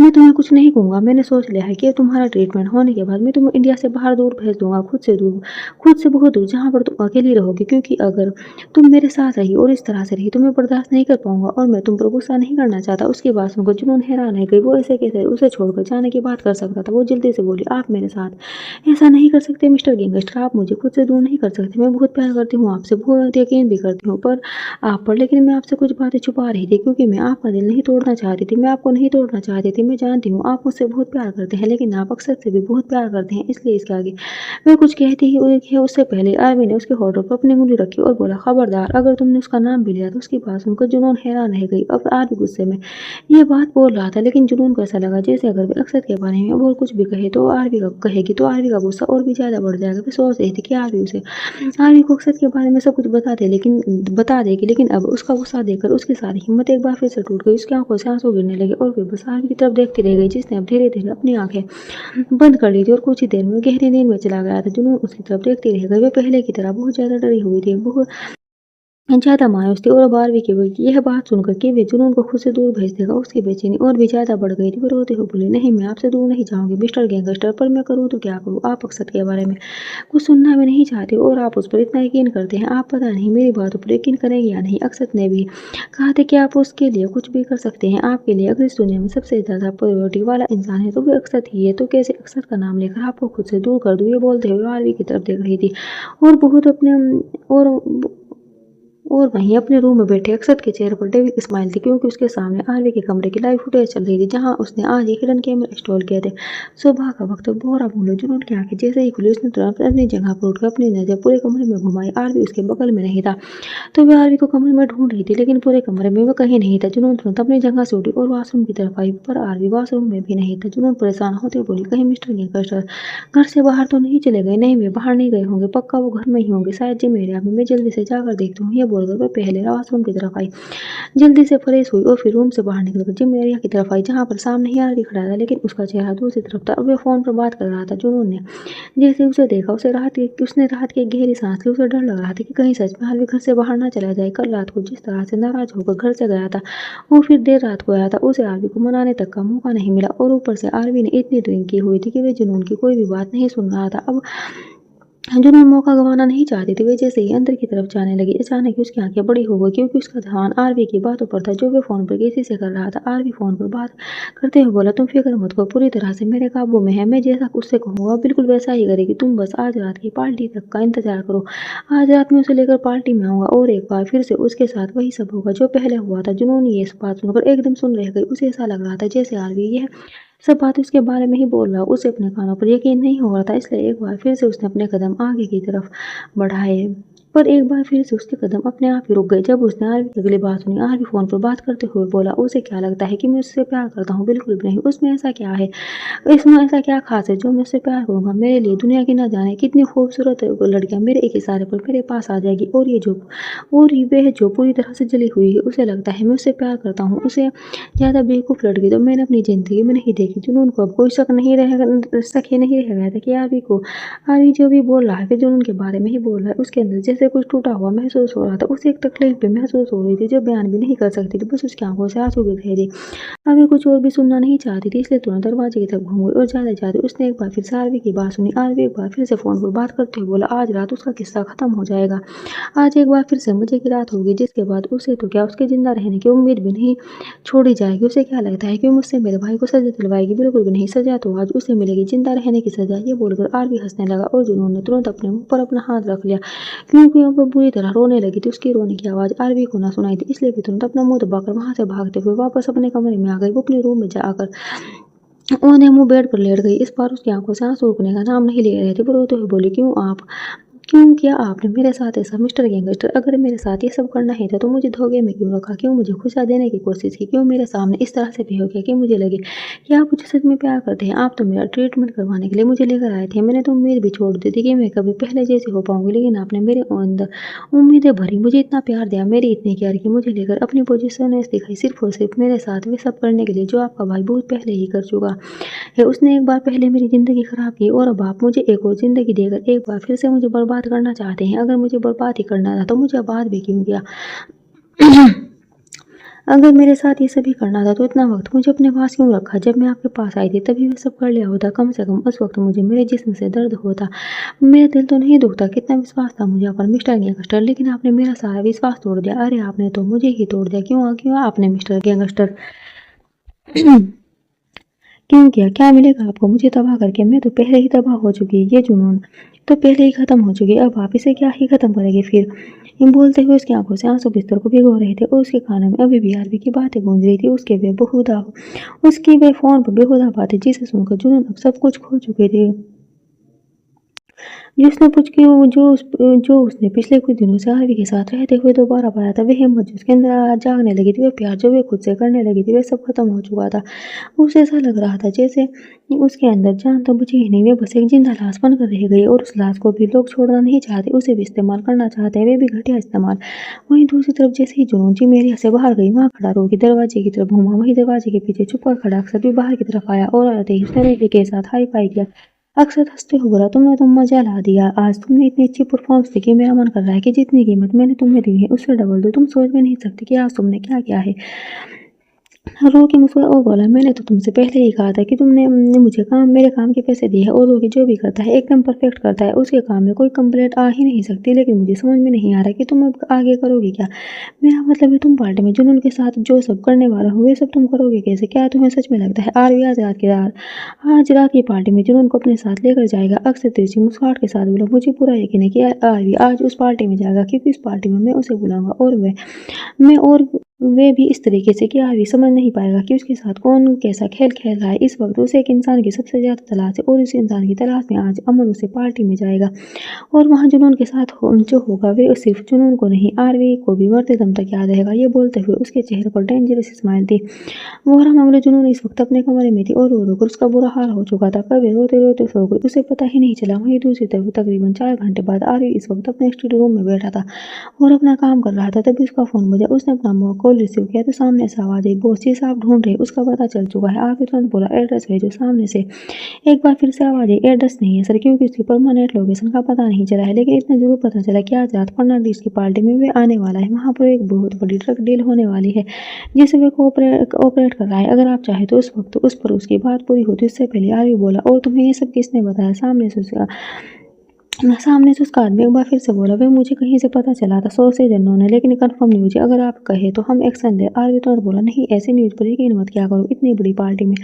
मैं तुम्हें कुछ नहीं कहूँगा। मैंने सोच लिया है कि तुम्हारा ट्रीटमेंट होने के बाद मैं तुम्हें इंडिया से बाहर दूर भेज दूंगा, खुद से बहुत दूर, जहाँ पर तुम अकेली रहोगी, क्योंकि अगर तुम मेरे साथ रही और इस तरह से रही तो मैं बर्दाश्त नहीं कर पाऊंगा और मैं तुम पर गुस्सा नहीं करना चाहता। उसकी बात सुनकर जुनून हैरान रह गई। वो ऐसे कैसे उसे छोड़कर जाने की बात कर सकता था। वो जल्दी से बोली, आप मेरे साथ ऐसा नहीं कर सकते मिस्टर गैंगस्टर, आप मुझे खुद से दूर नहीं कर सकते। मैं बहुत प्यार करती हूँ आपसे, बहुत यकीन भी करती हूँ पर आप पर, लेकिन मैं आपसे कुछ बातें छुपा रही थी क्योंकि मैं आपका दिल नहीं तोड़ना चाहती थी। मैं आपको नहीं तोड़ना चाहती थी। मैं जानती हूँ आप मुझसे बहुत प्यार करते हैं, लेकिन आप अक्सर से भी बहुत प्यार करते हैं, इसलिए इसके आगे मैं कुछ कहती ही उससे पहले आरवी ने उसके होठों पर अपनी उंगली रखी और बोला, खबरदार अगर तुमने उसका नाम भी लिया तो। उसकी बात सुनकर जुनून हैरान रह गई। अब आरवी गुस्से में ये बात बोल रहा था, लेकिन जुनून को ऐसा लगा जैसे अगर वे अक्षत के बारे में और कुछ भी आरवी का गुस्सा और भी ज्यादा बढ़ जाएगा। वे सोच रही थी कि आरवी को अक्षत के बारे में सब कुछ बता देगी, लेकिन अब उसका गुस्सा देखकर उसकी सारी हिम्मत एक बार फिर से टूट गई। उसकी आंखों से आंसू गिरने लगे और वे बस आरवी की तरफ देखती रह गई, जिसने अब धीरे धीरे अपनी आंखें बंद कर ली थी और कुछ ही देर में गहरी नींद में चला गया था। जुनून उसकी तरफ देखती रह गई। वे पहले की तरह बहुत ज्यादा डरी हुई थी, बहुत ज्यादा मायूस थी और बारहवीं की यह बात सुनकर कि वे जुनून को खुद से दूर भेज देगा, उसकी बेचैनी और भी ज्यादा बढ़ गई थी। वो रोते हुए बोली, नहीं मैं आपसे दूर नहीं जाऊंगी मिस्टर गैंगस्टर, पर मैं करूँ तो क्या करूँ? आप अक्षत के बारे में कुछ सुनना भी नहीं चाहती और आप उस पर इतना यकीन करते हैं। आप पता नहीं मेरी बातों पर यकीन करेंगे या नहीं। अक्षत ने भी कहा था कि आप उसके लिए कुछ भी कर सकते हैं। आपके लिए अगर इस दुनिया में सबसे ज्यादा प्रायोरिटी वाला इंसान है तो वो अक्षत ही है, तो कैसे अक्षत का नाम लेकर आपको खुद से दूर कर दूँ? ये बोलते हुए आरवी की तरफ देख रही थी और बहुत अपने और वहीं अपने रूम में बैठे अक्षत के चेहरे पर डेविड स्माइल थी, क्योंकि उसके सामने आरवी के कमरे की लाइव फुटेज चल रही थी जहां उसने आज ही हिडन कैमरा इंस्टॉल किए थे। सुबह का वक्त बोरा बोले जुनून की आंखें जैसे ही खुली उसने तुरंत अपनी जगह पर उठकर अपनी नजर पूरे कमरे में घुमाई। आरवी उसके बगल में नहीं था, तो वह आरवी को कमरे में ढूंढ रही थी, लेकिन पूरे कमरे में वो कहीं नहीं था। जुनून तुरंत अपनी जगह से उठी और वॉशरूम की तरफ आई, पर आरवी वॉशरूम में भी नहीं था। जुनून परेशान होते बोली, कहीं मिस्टर गैंगस्टर घर से बाहर तो नहीं चले गए? नहीं, वे बाहर नहीं गए होंगे, पक्का वो घर में ही होंगे, शायद जिम एरिया में। मैं जल्दी से जाकर देखती हूँ, ये बोलकर वह पहले वॉशरूम की तरफ आई, जल्दी से फ्रेश हुई और फिर रूम से बाहर निकलकर जिम एरिया की तरफ आई, जहाँ पर सामने ही आरवी खड़ा था, लेकिन उसका चेहरा दूसरी तरफ था। अब वह फोन पर बात कर रहा था। जुनून ने जैसे उसे देखा उसने राहत की एक गहरी सांस ली। उसे डर लग रहा था कि कहीं सच में आरवी घर से बाहर ना चला जाए। कल रात को जिस तरह से नाराज होकर घर से गया था, वो फिर देर रात को आया था, उसे आरवी को मनाने तक का मौका नहीं मिला। और ऊपर से आरवी ने इतनी ड्रिंक की हुई थी कि वह जुनून की कोई भी बात नहीं सुन रहा था। अब जुनून मौका गंवाना नहीं चाहती थी। वे जैसे ही अंदर की तरफ जाने लगी, अचानक ही उसकी आंखें बड़ी हो गई, क्योंकि उसका ध्यान आरवी की बातों पर था जो वे फोन पर किसी से कर रहा था। आरवी फोन पर बात करते हुए बोला, तुम फिक्र मत करो, पूरी तरह से मेरे काबू में है। मैं जैसा उससे कहूँगा बिल्कुल वैसा ही करेगी। तुम बस आज रात की पार्टी तक का इंतजार करो। आज रात में उसे लेकर पार्टी में आऊंगा और एक बार फिर से उसके साथ वही सब होगा जो पहले हुआ था। जुनून ये बात सुनकर एकदम सुन रह गई। उसे ऐसा लग रहा था जैसे आरवी यह सब बात उसके बारे में ही बोल रहा। उसे अपने कानों पर यकीन नहीं हो रहा था, इसलिए एक बार फिर से उसने अपने कदम आगे की तरफ बढ़ाए, पर एक बार फिर से उसके कदम अपने आप ही रुक गए जब उसने आरवी की अगली बात सुनी। आरवी फोन पर बात करते हुए बोला, उसे क्या लगता है कि मैं उससे प्यार करता हूँ? बिल्कुल भी नहीं। उसमें ऐसा क्या है, इसमें ऐसा क्या खास है जो मैं उससे प्यार करूंगा? मेरे लिए दुनिया की ना जाने कितनी खूबसूरत लड़कियां मेरे एक इशारे पर मेरे पास आ जाएगी, और ये वह जो पूरी तरह से जली हुई है, उसे लगता है मैं उससे प्यार करता हूँ। उसे ज़्यादा बेवकूफ़ लड़की तो मैंने अपनी ज़िंदगी में नहीं देखी। जुनून को अब कोई शक ही नहीं रह गया था कि आरवी जो भी बोल रहा है फिर जुनून के बारे में ही बोल रहा है। उसके अंदर जैसे कुछ टूटा हुआ महसूस हो रहा था। उसे एक तकलीफ भी महसूस हो रही थी जो बयान भी नहीं कर सकती थी। बस उसकी आंखों से आंसू गिर रहे थे। अब वे कुछ और भी सुनना नहीं चाहती थी, इसलिए तुरंत दरवाजे की तरफ घूम गई और जाते-जाते उसने एक बार फिर से आरवी की बात सुनी। आरवी एक बार फिर से फ़ोन पर बात करते हुए बोला, आज रात उसका किस्सा खत्म हो जाएगा। आज एक बार फिर से मज़े की रात होगी, जिसके बाद उसे तो क्या उसके ज़िंदा रहने की उम्मीद भी नहीं छोड़ी जाएगी। उसे क्या लगता है कि मुझसे मेरे भाई को सज़ा दिलवाएगी? बिल्कुल भी नहीं। सज़ा तो आज उसे मिलेगी, ज़िंदा रहने की सज़ा। ये बोलकर आरवी हँसने लगा और जुनून ने तुरंत अपने मुँह पर अपना हाथ रख लिया, क्योंकि अब वो बुरी तरह रोने लगी थी। उसकी रोने की आवाज़ आरवी को ना सुनाई थी, इसलिए वे तुरंत अपना मुँह दबाकर वहाँ से भागते हुए वापस अपने कमरे में आ गई। वो अपने रूम में जाकर औंधे मुँह बेड पर लेट गई। इस बार उसकी आंखों से आंसू रुकने का नाम नहीं ले रहे थे। वो रोते हुए बोली, क्यों किया आपने मेरे साथ ऐसा मिस्टर गैंगस्टर? अगर मेरे साथ ये सब करना ही था तो मुझे धोखे में क्यों रखा? क्यों मुझे खुशियाँ देने की कोशिश की? क्यों मेरे सामने इस तरह से बिहेव किया कि मुझे लगे कि आप मुझे सच में प्यार करते हैं? आप तो मेरा ट्रीटमेंट करवाने के लिए मुझे लेकर आए थे। मैंने तो उम्मीद भी छोड़ दी थी कि मैं कभी पहले जैसी हो पाऊंगी, लेकिन आपने मेरे अंदर उम्मीदें भरी, मुझे इतना प्यार दिया, मेरी इतनी केयर की, मुझे लेकर अपनी पोजीशनें दिखाई, सिर्फ और सिर्फ मेरे साथ वे सब करने के लिए जो आपका भाई बहुत पहले ही कर चुका है। उसने एक बार पहले मेरी ज़िंदगी ख़राब की और अब आप मुझे एक और ज़िंदगी देकर एक बार फिर से मुझे बर्बाद करना चाहते हैं। अगर मुझे बर्बाद ही करना था तो मुझे आबाद भी क्यों किया? अगर मेरे साथ ये सभी करना था तो इतना वक्त मुझे अपने पास क्यों रखा? जब मैं आपके पास आई थी तभी वह सब कर लिया होता। कम से कम उस वक्त मुझे मेरे जिस्म से दर्द होता, मेरा दिल तो नहीं दुखता। कितना विश्वास था मुझे पर मिस्टर गैंगस्टर, लेकिन आपने मेरा सारा विश्वास तोड़ दिया। अरे आपने तो मुझे ही तोड़ दिया। क्यों आपने मिस्टर गैंगस्टर क्यों किया? क्या मिलेगा आपको मुझे तबाह करके? मैं तो पहले ही तबाह हो चुकी। ये जुनून तो पहले ही खत्म हो चुकी। अब आप इसे क्या ही खत्म करेंगे फिर? यूँ बोलते हुए उसकी आंखों से आंसू बिस्तर को भिगो रहे थे और उसके कानों में अभी भी आरवी की बातें गूंज रही थी। उसकी वे फोन पर बेहुदा बातें, जिसे सुनकर जुनून अब सब कुछ खो चुके थे। जिसने कुछ की जो उसने पिछले कुछ दिनों से आरवी के साथ रहते हुए दोबारा पाया था, वह हिम्मत जो उसके अंदर जागने लगी थी, वह प्यार जो वे खुद से करने लगी थी, वह सब खत्म हो चुका था। उसे ऐसा लग रहा था जैसे उसके अंदर जान तो बुझी ही नहीं, वे बस एक जिंदा लाश बनकर रह गई और उस लाश को भी लोग छोड़ना नहीं चाहते, उसे भी इस्तेमाल करना चाहते हैं, वे भी घटिया इस्तेमाल। वहीं दूसरी तरफ जैसे ही जुनून जिम एरिया से बाहर गई, वहाँ खड़ा रोगी दरवाजे की तरफ घूमा, वहीं दरवाजे के पीछे चुप कर खड़ा अक्सर भी बाहर की तरफ आया और आते ही उसने रोगी के साथ हाई फाई किया। अक्सर हंसते हुए बोला, तुमने तो मजा ला दिया। आज तुमने इतनी अच्छी परफॉर्मेंस दी कि मेरा मन कर रहा है कि जितनी कीमत मैंने तुम्हें दी है उससे डबल दो। तुम सोच भी नहीं सकती कि आज तुमने क्या किया है। रो के मुझको और बोला, मैंने तो तुमसे पहले ही कहा था कि तुमने मुझे मेरे काम के पैसे दिए हैं और वो भी जो भी करता है एकदम परफेक्ट करता है, उसके काम में कोई कंप्लेंट आ ही नहीं सकती। लेकिन मुझे समझ में नहीं आ रहा कि तुम अब आगे करोगे क्या? मेरा मतलब है तुम पार्टी में जुनून के साथ जो सब करने वाला हो वे सब तुम करोगे कैसे? क्या तुम्हें सच में लगता है आरवी आज रात की पार्टी में जुनून को अपने साथ लेकर जाएगा? अक्सर तिरछी मुस्कुराहट के साथ बोला, मुझे पूरा यकीन है कि आरवी आज उस पार्टी में जाएगा, क्योंकि इस पार्टी में मैं उसे बुलाऊंगा और मैं और वे भी इस तरीके से कि आरवी समझ नहीं पाएगा कि उसके साथ कौन कैसा खेल खेल रहा है। इस वक्त उसे एक इंसान की सबसे ज्यादा तलाश है और उस इंसान की तलाश में आज अमन उसे पार्टी में जाएगा और वहाँ जुनून के साथ जो होगा वे सिर्फ जुनून को नहीं आरवी को भी मरते दम तक याद रहेगा। ये बोलते हुए उसके चेहरे पर डेंजरस स्माइल थी। वोहरा मामले जुनून इस वक्त अपने कमरे में थी और रो रो कर उसका बुरा हाल हो चुका था। कभी रोते रोते सो गई, उसे पता ही नहीं चला। वहीं दूसरी तरफ तकरीबन 4 घंटे बाद आरवी इस वक्त अपने स्टडी रूम में बैठा था और अपना काम कर रहा था। तभी उसका फोन बजा। उसने अपना कॉल रिसीव किया तो सामने से आवाज आई, बॉस जी साहब ढूंढ रहे, उसका पता चल चुका है। आरवी तुरंत बोला, एड्रेस भेजो। सामने से एक बार फिर से आवाज आई, एड्रेस नहीं है सर, क्योंकि उसकी परमानेंट लोकेशन का पता नहीं चला है, लेकिन इतना जरूर पता चला कि आज रात फर्नांडिस की पार्टी में वे आने वाला है। वहाँ पर एक बहुत बड़ी ड्रग डील होने वाली है जिसे वे ऑपरेट कर रहा है। अगर आप चाहे तो उस वक्त उस पर उसकी बात पूरी होती उससे पहले। आरवी बोला, और तुम्हें ये सब किसने बताया? सामने से उसका आदमी एक बार फिर से बोला, वे मुझे कहीं से पता चला था, सोर्स से जनों ने, लेकिन कंफर्म नहीं मुझे। अगर आप कहे तो हम एक्शन ले। आरवी तुरंत बोला, नहीं ऐसे न्यूज पर यकीन मत किया करो, इतनी बड़ी पार्टी में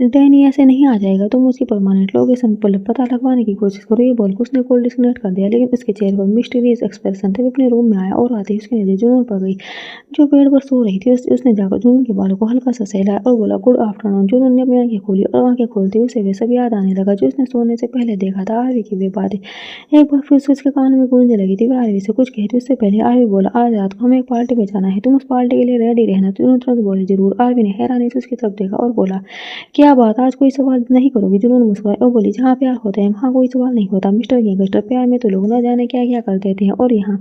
डैनी ऐसे नहीं आ जाएगा। तुम उसकी परमानेंट लोकेशन पर पता लगवाने की कोशिश करो। ये बोल उसने कॉल डिस्कनेक्ट कर दिया, लेकिन उसके चेहरे पर मिस्टीरियस एक्सप्रेशन थे। वो अपने रूम में आया और आते ही उसकी नजर जुनून पर गई जो बेड पर सो रही थी। उसने जाकर जुनून के बालों को हल्का सा सहलाया और बोला, गुड आफ्टरनून। जुनून ने अपनी आंखें खोली और आंखें खोलते ही उसे वे सब याद आने लगा जो उसने सोने से पहले देखा था। आरवी की वे बातें एक बार फिर से उसके कान में गूंजने लगी थी। वह आरवी से कुछ कहती उससे पहले आरवी बोला, आज रात को हमें एक पार्टी में जाना है, तुम उस पार्टी के लिए रेडी रहना। जुनून तुरंत बोली, जरूर। आरवी ने हैरानी से उसकी तरफ देखा और बोला, क्या बात, आज कोई सवाल नहीं करोगी? जुनून मुस्कुराई और बोली, जहाँ प्यार होता है वहाँ कोई सवाल नहीं होता मिस्टर गैंगस्टर। प्यार में तो लोग न जाने क्या क्या कर देते हैं, और यहाँ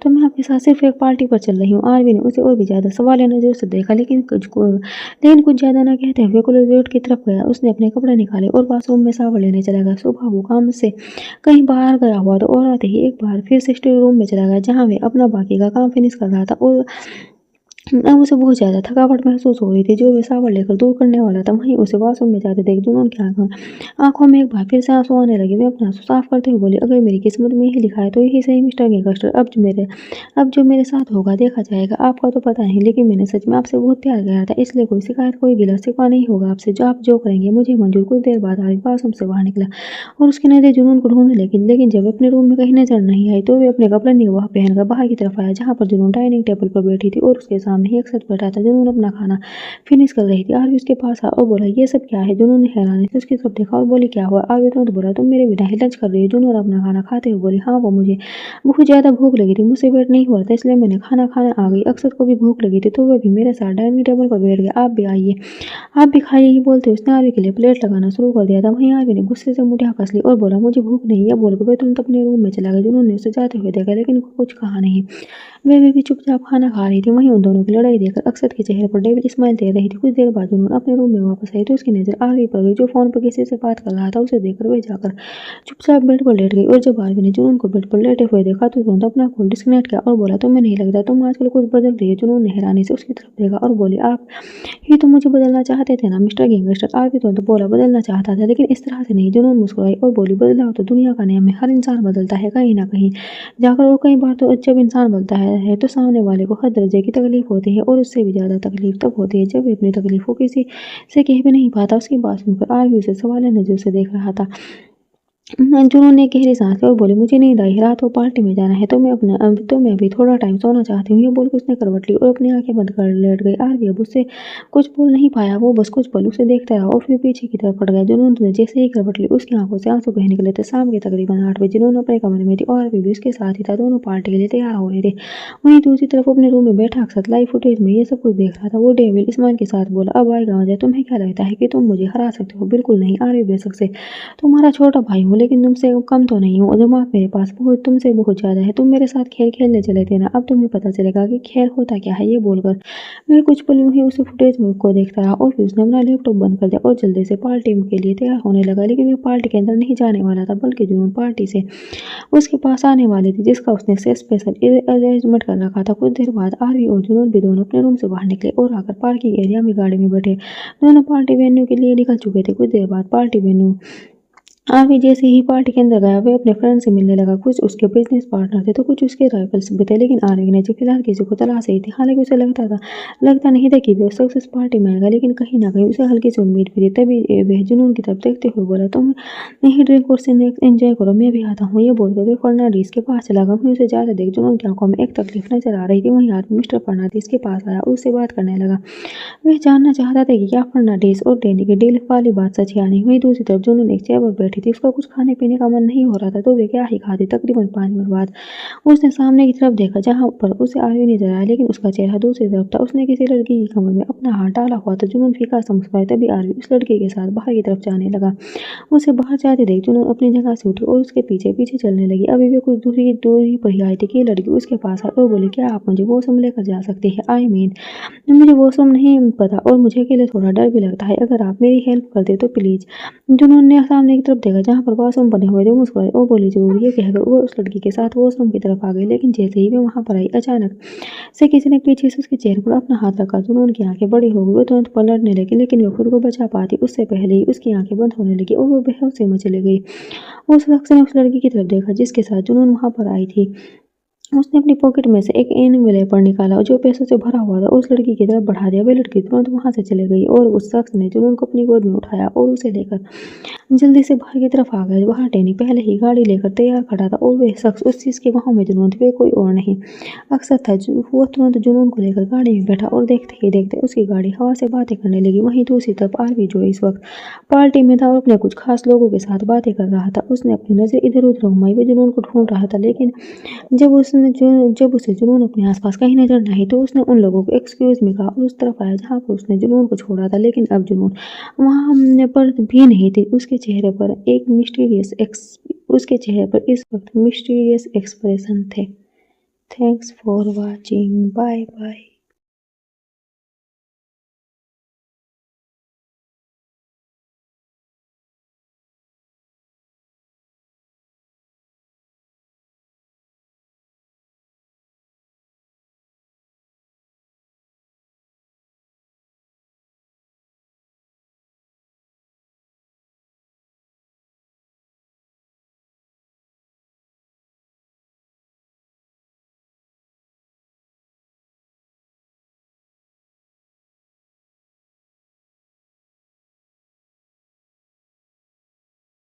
तो मैं आपके साथ सिर्फ एक पार्टी पर चल रही हूँ। आरवी ने उसे और भी ज्यादा सवाल नजर से देखा, लेकिन कुछ ज्यादा ना कहते हुए क्लोजेट की तरफ गया। उसने अपने कपड़े निकाले और बाथरूम में शावर लेने चला गया। सुबह वो काम से कहीं बाहर गया हुआ तो और आते ही एक बार फिर से स्टडी रूम में चला गया जहाँ वे अपना बाकी का काम फिनिश कर रहा था और अब उसे बहुत ज़्यादा थकावट महसूस हो रही थी जो वे शावर लेकर दूर करने वाला था। वहीं उसे वॉशरूम में जाते देख जुनून की आंखों में एक बार फिर से आंसू आने लगे। वे अपना आंसू साफ करते हुए बोली, अगर मेरी किस्मत में यही लिखा है तो यही सही मिस्टर गैंगस्टर। अब जो मेरे साथ होगा देखा जाएगा। आपका तो पता नहीं, लेकिन मैंने सच में आपसे बहुत प्यार किया था, इसलिए कोई शिकायत कोई गिला शिकवा नहीं होगा आपसे। जो आप जो करेंगे मुझे मंजूर। कुछ देर बाद आरिफ वॉशरूम से बाहर निकला और उसकी नजर जुनून को ढूंढने लगी, लेकिन जब अपने रूम में कहीं नजर नहीं आई तो वे अपने कपड़े निगाह पहनकर बाहर की तरफ आया जहाँ पर जुनून डाइनिंग टेबल पर बैठी थी और उसके सामने ही अक्सर बैठा था। जुनून अपना खाना फिनिश कर रही थी। आरवी उसके पास आया और बोला, ये सब क्या है? जुनून ने हैरानी से उसकी तरफ देखा और बोली, क्या हुआ? आरवी तुरंत बोला, तुम मेरे बिना ही लंच कर रही हो? जुनून अपना खाना खाते हुए बोली, हाँ, वो मुझे बहुत ज्यादा भूख लगी थी, मुझसे वेट नहीं हो रहा था, इसलिए मैंने खाना खाने आ गई। अक्सर को भी भूख लगी थी तो वह भी मेरे साथ डाइनिंग टेबल पर बैठ गया। आप भी आइए, आप भी खाइए। ये बोलते उसने आरवी के लिए प्लेट लगाना शुरू कर दिया था। वहीं आरवी ने गुस्से से मुठिया कस ली और बोला, मुझे भूख नहीं है। बोलकर वह तुरंत अपने रूम में चला गया। जुनून ने उसे जाते हुए देखा, लेकिन कुछ कहा नहीं। वे भी चुपचाप खाना खा रही थी। वहीं उन दोनों की लड़ाई देखकर अक्षत के चेहरे पर डेविड स्माइल दे रही थी। कुछ देर बाद जुनून अपने रूम में वापस आई तो उसकी नजर आरवी पर गई जो फोन पर किसी से बात कर रहा था। उसे देखकर वे जाकर चुपचाप बेड पर लेट गई और जब आरवी ने जुनून को बेड पर लेटे हुए देखा तो तुरंत अपना कॉल डिस्कनेक्ट किया और बोला, तुम्हें नहीं लगता तुम आजकल कुछ बदल रही है? जुनून ने हैरानी से उसकी तरफ देखा और बोली, आप ही तो मुझे बदलना चाहते थे ना मिस्टर गैंगस्टर। आरवी तुरंत बोला, बदलना चाहता था लेकिन इस तरह से नहीं। जुनून मुस्कुराई और बोली, बदलाव तो दुनिया का नियम है, हर इंसान बदलता है कहीं ना कहीं जाकर, और कई बार तो जब इंसान बदलता है तो सामने वाले को हर दर्जे की तकलीफ होती है और उससे भी ज्यादा तकलीफ तब होती है जब वे अपनी तकलीफों किसी से कह भी नहीं पाता। उसकी बात सुनकर आरवी उसे सवाल नजर से देख रहा था। जुनून ने गहरी सांस ली और बोली, मुझे नींद आई, रात को पार्टी में जाना है तो मैं अभी थोड़ा टाइम सोना चाहती हूँ। ये बोलकर उसने करवट ली और अपनी आंखें बंद कर लेट गई। आरवी अब उससे कुछ बोल नहीं पाया। वो बस कुछ पल उसे देखता रहा और फिर पीछे की तरफ पड़ गया। जुनून ने जैसे ही करवट ली उसकी आंखों से आंसू बह निकले थे। शाम के तकरीबन 8 बजे जुनून अपने कमरे में थी और आरवी भी उसके साथ ही था। दोनों पार्टी के लिए तैयार हो रहे थे। वहीं दूसरी तरफ अपने रूम में बैठा अक्षत लाइव फुटेज में ये सब कुछ देख रहा था। वो डेविड स्माइल के साथ बोला, अब आएगा मजा। तुम्हें क्या लगता है कि तुम मुझे हरा सकते हो? बिल्कुल नहीं आरवी, बेशक से तुम्हारा छोटा भाई हूँ, लेकिन तुमसे कम तो नहीं हूँ, दिमाग मेरे पास बहुत तुमसे बहुत ज़्यादा है। तुम मेरे साथ खेल खेलने चले थे ना, अब तुम्हें पता चलेगा कि खेल होता क्या है। ये बोलकर मैं कुछ पल यूं ही उसे फुटेज को देखता रहा और फिर उसने अपना लैपटॉप बंद कर दिया और जल्दी से पार्टी के लिए तैयार होने लगा। लेकिन वो पार्टी के अंदर नहीं जाने वाला था, बल्कि जुनून पार्टी से उसके पास आने वाली थी, जिसका उसने स्पेशल अरेंजमेंट कर रखा था। कुछ देर बाद आरवी और जुनून भी दोनों अपने रूम से बाहर निकले और आकर पार्किंग एरिया में गाड़ी में बैठे। दोनों पार्टी वेन्यू के लिए निकल चुके थे। कुछ देर बाद पार्टी वेन्यू आरवी जैसे ही पार्टी के अंदर गया, वे अपने फ्रेंड से मिलने लगा। कुछ उसके बिजनेस पार्टनर थे तो कुछ उसके राइवल्स भी थे, लेकिन आरवी ने जो फिलहाल किसी को तलाश ही थी। हालांकि उसे लगता नहीं था कि वो सक्सेस पार्टी में आएगा, लेकिन कहीं ना कहीं उसे हल्की सी उम्मीद भी थी। तभी वह जुनून की तरफ देखते हुए बोला, तुम नहीं ड्रिंक और स्नैक्स एंजॉय करो, मैं भी आता हूँ। ये बोलकर वे फर्नांडिस के पास चला गया। वहीं उसे ज्यादा देख जुनून की आंखों में एक तकलीफ नजर आ रही थी। वहीं आरवी मिस्टर फर्नांडिस के पास आया और उससे बात करने लगा। वह जानना चाहता था कि क्या फर्नांडिस और डैनी की डील वाली बात सच है या नहीं। वहीं दूसरी तरफ जुनून एक चेयर पर बैठी थी, उसका कुछ खाने पीने का मन नहीं हो रहा था, तो वे क्या ही खाती। तकरीबन 5 मिनट बाद उसने सामने की तरफ देखा, जहां पर उसे आरवी नजर आया, लेकिन उसका चेहरा दूसरी तरफ था। उसने किसी लड़की की कमर में अपना हाथ डाला हुआ था। जुनून फीका सा मुस्कुराया। तभी आरवी उस लड़की के साथ बाहर की तरफ जाने लगा। उसे बाहर जाते देख जुनून अपनी जगह से उठी और उसके पीछे पीछे चलने लगी। अभी भी कुछ दूरी पर ही आई थी कि लड़की उसके पास आई और बोली, क्या आप मुझे वॉशरूम लेकर जा सकती है? आई मीन मुझे वॉशरूम नहीं पता और मुझे अकेले थोड़ा डर भी लगता है। अगर आप मेरी हेल्प कर दे तो प्लीज। जुनून ने सामने की तरफ देखा, जहां पर वॉशरूम बने हुए थे। मुस्कुराई और बोली, जरूर। ये कहकर वो उस लड़की के साथ वॉशरूम की तरफ आ गई। लेकिन जैसे ही वे वहां पर आई, अचानक से किसी ने पीछे से उसके चेहरे पर अपना हाथ रखा। जुनून की आंखें बड़ी हो गई। वो तुरंत पलटने लगी, लेकिन वो खुद को बचा पाती उससे पहले ही उसकी आंखें बंद होने लगी और वो बेहोशी में चली गई। उस शख्स ने उस लड़की की तरफ देखा जिसके साथ जुनून वहां पर आई थी। उसने अपनी पॉकेट में से एक एनवेलप निकाला जो पैसों से भरा हुआ था, उस लड़की की तरफ बढ़ा दिया। वह लड़की तुरंत वहां से चली गई और उस शख्स ने जुनून को अपनी गोद में उठाया और उसे लेकर जल्दी से बाहर की तरफ आ गए। वहां टैनी पहले ही गाड़ी लेकर तैयार खड़ा था और वह शख्स उस चीज के बाहों में जुनून थे, वे कोई और नहीं अक्सर था। वो तुरंत जुनून को लेकर गाड़ी में बैठा और देखते ही देखते उसकी गाड़ी हवा से बातें करने लगी। वहीं दूसरी तरफ आरवी, जो इस वक्त पार्टी में था और अपने कुछ खास लोगों के साथ बातें कर रहा था, उसने अपनी नजर इधर उधर घुमाई। वो जुनून को ढूंढ रहा था, लेकिन जब उसे जुनून अपने आसपास कहीं नजर नहीं, तो उसने उन लोगों को एक्सक्यूज में कहा और उस तरफ आया जहां पर उसने जुनून को छोड़ा था। लेकिन अब जुनून वहां पर भी नहीं थी। उसके चेहरे पर इस वक्त मिस्टीरियस एक्सप्रेशन थे। Thanks for watching. Bye bye.